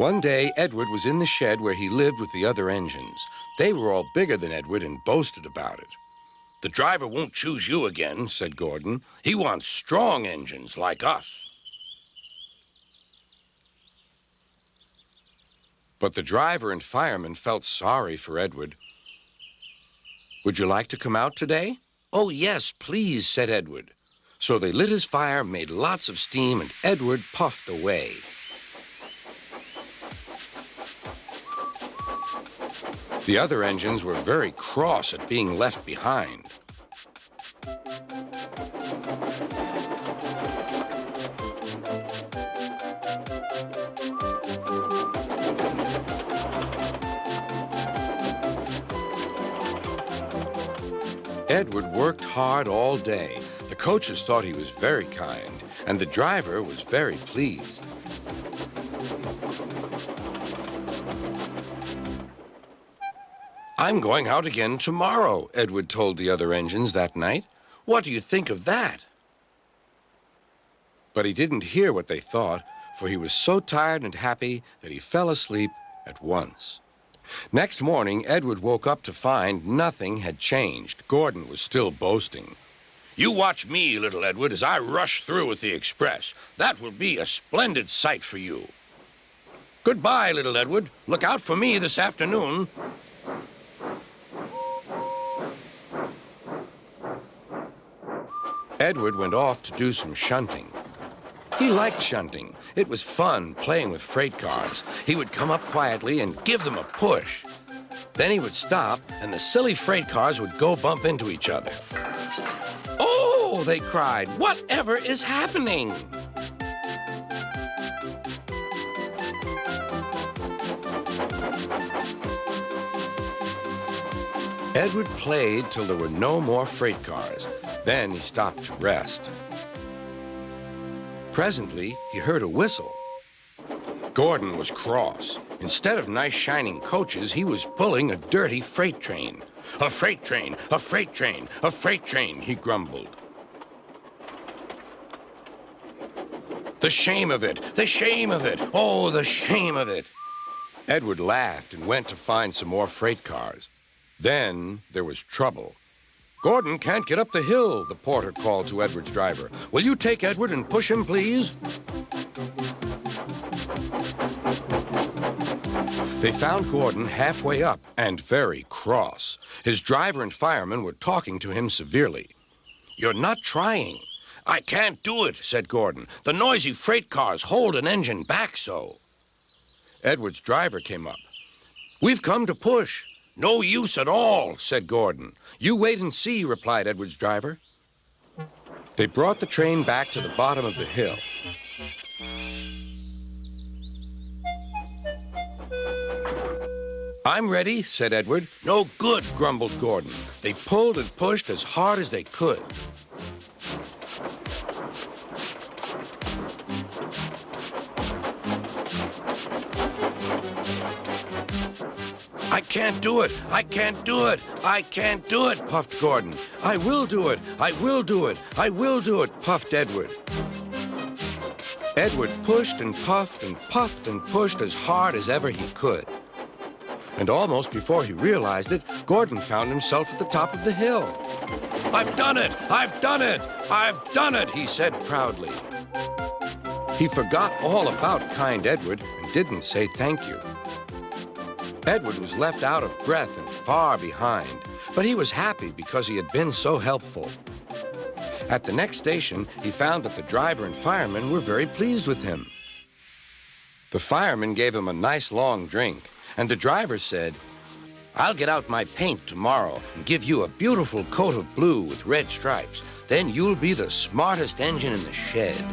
One day, Edward was in the shed where he lived with the other engines. They were all bigger than Edward and boasted about it. "The driver won't choose you again," said Gordon. "He wants strong engines like us." But the driver and fireman felt sorry for Edward. "Would you like to come out today?" "Oh, yes, please," said Edward. So they lit his fire, made lots of steam, and Edward puffed away. The other engines were very cross at being left behind. Edward worked hard all day. The coaches thought he was very kind, and the driver was very pleased. "I'm going out again tomorrow," Edward told the other engines that night. "What do you think of that?" But he didn't hear what they thought, for he was so tired and happy that he fell asleep at once. Next morning, Edward woke up to find nothing had changed. Gordon was still boasting. "You watch me, little Edward, as I rush through with the express. That will be a splendid sight for you. Goodbye, little Edward. Look out for me this afternoon." Edward went off to do some shunting. He liked shunting. It was fun playing with freight cars. He would come up quietly and give them a push. Then he would stop, and the silly freight cars would go bump into each other. "Oh!" they cried. "Whatever is happening?" Edward played till there were no more freight cars. Then he stopped to rest. Presently, he heard a whistle. Gordon was cross. Instead of nice shining coaches, he was pulling a dirty freight train. "A freight train, a freight train, a freight train," he grumbled. "The shame of it, the shame of it, oh, the shame of it." Edward laughed and went to find some more freight cars. Then there was trouble. "Gordon can't get up the hill," the porter called to Edward's driver. "Will you take Edward and push him, please?" They found Gordon halfway up and very cross. His driver and fireman were talking to him severely. "You're not trying." "I can't do it," said Gordon. "The noisy freight cars hold an engine back so." Edward's driver came up. "We've come to push." "No use at all," said Gordon. "You wait and see," replied Edward's driver. They brought the train back to the bottom of the hill. "I'm ready," said Edward. "No good," grumbled Gordon. They pulled and pushed as hard as they could. "I can't do it, I can't do it, I can't do it," puffed Gordon. "I will do it, I will do it, I will do it," puffed Edward. Edward pushed and puffed and puffed and pushed as hard as ever he could. And almost before he realized it, Gordon found himself at the top of the hill. "I've done it, I've done it, I've done it," he said proudly. He forgot all about kind Edward and didn't say thank you. Edward was left out of breath and far behind, but he was happy because he had been so helpful. At the next station, he found that the driver and fireman were very pleased with him. The fireman gave him a nice long drink, and the driver said, "I'll get out my paint tomorrow and give you a beautiful coat of blue with red stripes. Then you'll be the smartest engine in the shed."